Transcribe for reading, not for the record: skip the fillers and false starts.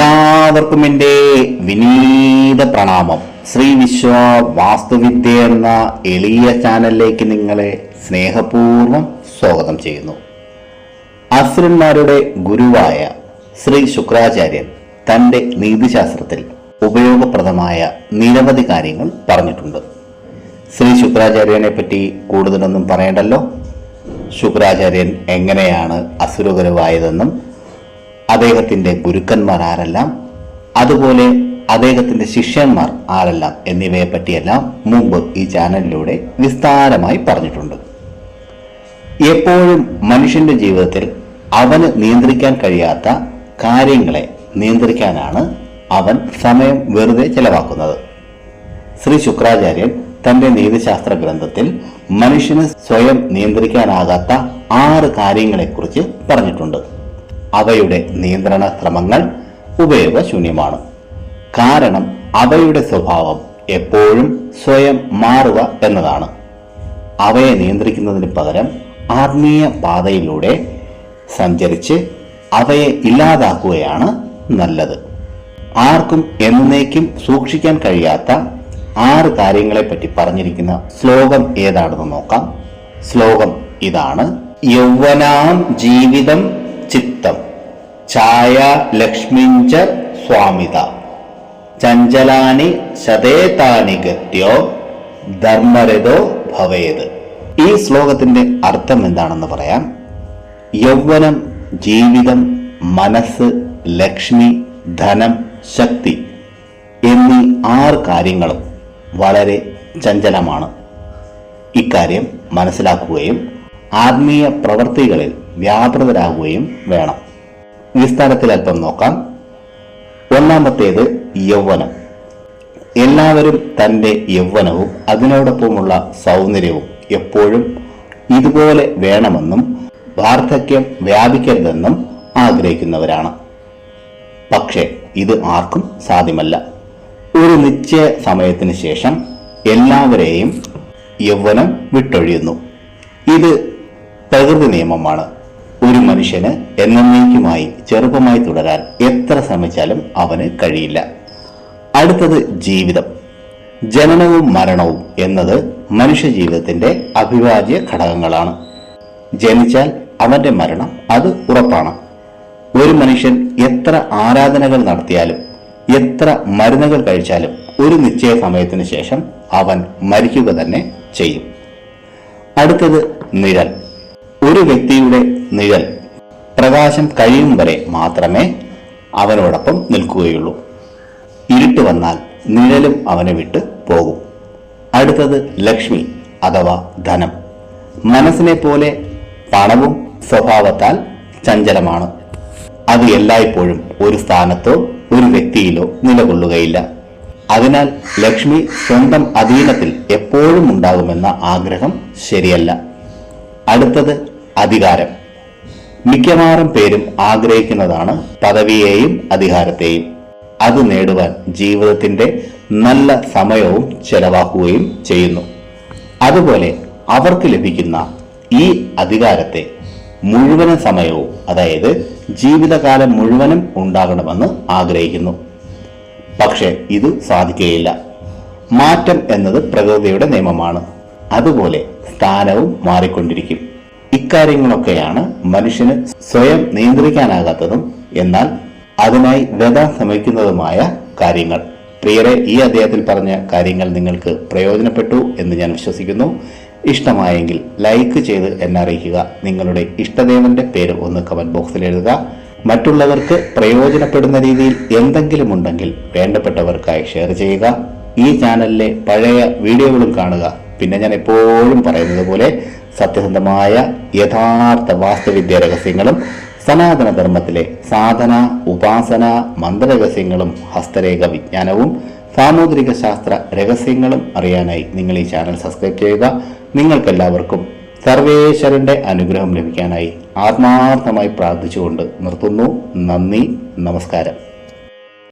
എല്ലാവർക്കും എൻ്റെ വിനീത പ്രണാമം. ശ്രീ വിശ്വ വാസ്തുവിദ്യ എന്ന എളിയ ചാനലിലേക്ക് നിങ്ങളെ സ്നേഹപൂർവ്വം സ്വാഗതം ചെയ്യുന്നു. അസുരന്മാരുടെ ഗുരുവായ ശ്രീ ശുക്രാചാര്യൻ തൻ്റെ നീതിശാസ്ത്രത്തിൽ ഉപയോഗപ്രദമായ നിരവധി കാര്യങ്ങൾ പറഞ്ഞിട്ടുണ്ട്. ശ്രീ ശുക്രാചാര്യനെ പറ്റി കൂടുതലൊന്നും പറയണ്ടല്ലോ. ശുക്രാചാര്യൻ എങ്ങനെയാണ് അസുരഗുരുവായതെന്നും അദ്ദേഹത്തിൻ്റെ ഗുരുക്കന്മാർ ആരെല്ലാം, അതുപോലെ അദ്ദേഹത്തിൻ്റെ ശിഷ്യന്മാർ ആരെല്ലാം എന്നിവയെ പറ്റിയെല്ലാം മുമ്പ് ഈ ചാനലിലൂടെ വിസ്താരമായി പറഞ്ഞിട്ടുണ്ട്. എപ്പോഴും മനുഷ്യന്റെ ജീവിതത്തിൽ അവന് നിയന്ത്രിക്കാൻ കഴിയാത്ത കാര്യങ്ങളെ നിയന്ത്രിക്കാനാണ് അവൻ സമയം വെറുതെ ചെലവാക്കുന്നത്. ശ്രീ ശുക്രാചാര്യൻ തന്റെ നീതിശാസ്ത്ര ഗ്രന്ഥത്തിൽ മനുഷ്യന് സ്വയം നിയന്ത്രിക്കാനാകാത്ത 6 കാര്യങ്ങളെക്കുറിച്ച് പറഞ്ഞിട്ടുണ്ട്. അവയുടെ നിയന്ത്രണ ശ്രമങ്ങൾ ഉപയോഗശൂന്യമാണ്. കാരണം അവയുടെ സ്വഭാവം എപ്പോഴും സ്വയം മാറുക എന്നതാണ്. അവയെ നിയന്ത്രിക്കുന്നതിന് പകരം ആത്മീയ പാതയിലൂടെ സഞ്ചരിച്ച് അവയെ ഇല്ലാതാക്കുകയാണ് നല്ലത്. ആർക്കും എന്നേക്കും സൂക്ഷിക്കാൻ കഴിയാത്ത 6 കാര്യങ്ങളെപ്പറ്റി പറഞ്ഞിരിക്കുന്ന ശ്ലോകം ഏതാണെന്ന് നോക്കാം. ശ്ലോകം ഇതാണ്: യൗവനാം ജീവിതം ചിത്തം ഛായ ലക്ഷ്മിഞ്ച സ്വാമിത ചഞ്ചലാനി ശതേതാനി ഗത്യോ ധർമ്മരഥോ ഭവേത്. ഈ ശ്ലോകത്തിന്റെ അർത്ഥം എന്താണെന്ന് പറയാം. യൗവനം, ജീവിതം, മനസ്സ്, ലക്ഷ്മി, ധനം, ശക്തി എന്നീ 6 കാര്യങ്ങളും വളരെ ചഞ്ചലമാണ്. ഇക്കാര്യം മനസ്സിലാക്കുകയും ആത്മീയ പ്രവൃത്തികളിൽ വ്യാപൃതരാകുകയും വേണം. വിസ്താരത്തിൽ അല്പം നോക്കാം. ഒന്നാമത്തേത് യൗവനം. എല്ലാവരും തൻ്റെ യൗവനവും അതിനോടൊപ്പമുള്ള സൗന്ദര്യവും എപ്പോഴും ഇതുപോലെ വേണമെന്നും വാർദ്ധക്യം വ്യാപിക്കരുതെന്നും ആഗ്രഹിക്കുന്നവരാണ്. പക്ഷേ ഇത് ആർക്കും സാധ്യമല്ല. ഒരു നിശ്ചയ സമയത്തിന് ശേഷം എല്ലാവരെയും യൗവനം വിട്ടൊഴിയുന്നു. ഇത് പ്രകൃതി നിയമമാണ്. ഒരു മനുഷ്യന് എന്നേക്കുമായി ചെറുപ്പമായി തുടരാൻ എത്ര ശ്രമിച്ചാലും അവന് കഴിയില്ല. അടുത്തത് ജീവിതം. ജനനവും മരണവും എന്നത് മനുഷ്യ ജീവിതത്തിന്റെ അവിഭാജ്യ ഘടകങ്ങളാണ്. ജനിച്ചാൽ അവന്റെ മരണം അത് ഉറപ്പാണ്. ഒരു മനുഷ്യൻ എത്ര ആരാധനകൾ നടത്തിയാലും എത്ര മരുന്നുകൾ കഴിച്ചാലും ഒരു നിശ്ചയ സമയത്തിന് ശേഷം അവൻ മരിക്കുക തന്നെ ചെയ്യും. അടുത്തത് നിഴൽ. ഒരു വ്യക്തിയുടെ നിഴൽ പ്രകാശം കഴിയും വരെ മാത്രമേ അവനോടൊപ്പം നിൽക്കുകയുള്ളൂ. ഇരുട്ട് വന്നാൽ നിഴലും അവനെ വിട്ട് പോകും. അടുത്തത് ലക്ഷ്മി അഥവാ ധനം. മനസ്സിനെ പോലെ പണവും സ്വഭാവത്താൽ ചഞ്ചലമാണ്. അത് എല്ലായ്പ്പോഴും ഒരു സ്ഥാനത്തോ ഒരു വ്യക്തിയിലോ നിലകൊള്ളുകയില്ല. അതിനാൽ ലക്ഷ്മി സ്വന്തം അധീനത്തിൽ എപ്പോഴും ഉണ്ടാകുമെന്ന ആഗ്രഹം ശരിയല്ല. അടുത്തത് അധികാരം. മിക്കവാറും പേരും ആഗ്രഹിക്കുന്നതാണ് പദവിയെയും അധികാരത്തെയും. അത് നേടുവാൻ ജീവിതത്തിന്റെ നല്ല സമയവും ചെലവാക്കുകയും ചെയ്യുന്നു. അതുപോലെ അവർക്ക് ലഭിക്കുന്ന ഈ അധികാരത്തെ മുഴുവൻ സമയവും, അതായത് ജീവിതകാലം മുഴുവനും ഉണ്ടാകണമെന്ന് ആഗ്രഹിക്കുന്നു. പക്ഷെ ഇത് സാധിക്കുകയില്ല. മാറ്റം എന്നത് പ്രകൃതിയുടെ നിയമമാണ്. അതുപോലെ സ്ഥാനവും മാറിക്കൊണ്ടിരിക്കും. ഇക്കാര്യങ്ങളൊക്കെയാണ് മനുഷ്യന് സ്വയം നിയന്ത്രിക്കാനാകാത്തതും എന്നാൽ അതിനായി വ്യഥ ശ്രമിക്കുന്നതുമായ കാര്യങ്ങൾ. പ്രിയരെ, ഈ അധ്യായത്തിൽ പറഞ്ഞ കാര്യങ്ങൾ നിങ്ങൾക്ക് പ്രയോജനപ്പെട്ടു എന്ന് ഞാൻ വിശ്വസിക്കുന്നു. ഇഷ്ടമായെങ്കിൽ ലൈക്ക് ചെയ്ത് എന്നെ അറിയിക്കുക. നിങ്ങളുടെ ഇഷ്ടദേവന്റെ പേര് ഒന്ന് കമന്റ് ബോക്സിൽ എഴുതുക. മറ്റുള്ളവർക്ക് പ്രയോജനപ്പെടുന്ന രീതിയിൽ എന്തെങ്കിലും ഉണ്ടെങ്കിൽ വേണ്ടപ്പെട്ടവർക്കായി ഷെയർ ചെയ്യുക. ഈ ചാനലിലെ പഴയ വീഡിയോകളും കാണുക. പിന്നെ ഞാൻ എപ്പോഴും പറയുന്നത് പോലെ സത്യസന്ധമായ യഥാർത്ഥ വാസ്തുവിദ്യ രഹസ്യങ്ങളും സനാതന ധർമ്മത്തിലെ സാധന, ഉപാസന, മന്ത്രരഹസ്യങ്ങളും ഹസ്തരേഖ വിജ്ഞാനവും സാമുദ്രിക ശാസ്ത്ര രഹസ്യങ്ങളും അറിയാനായി നിങ്ങൾ ഈ ചാനൽ സബ്സ്ക്രൈബ് ചെയ്യുക. നിങ്ങൾക്കെല്ലാവർക്കും സർവേശ്വരന്റെ അനുഗ്രഹം ലഭിക്കാനായി ആത്മാർത്ഥമായി പ്രാർത്ഥിച്ചുകൊണ്ട് നിർത്തുന്നു. നന്ദി, നമസ്കാരം.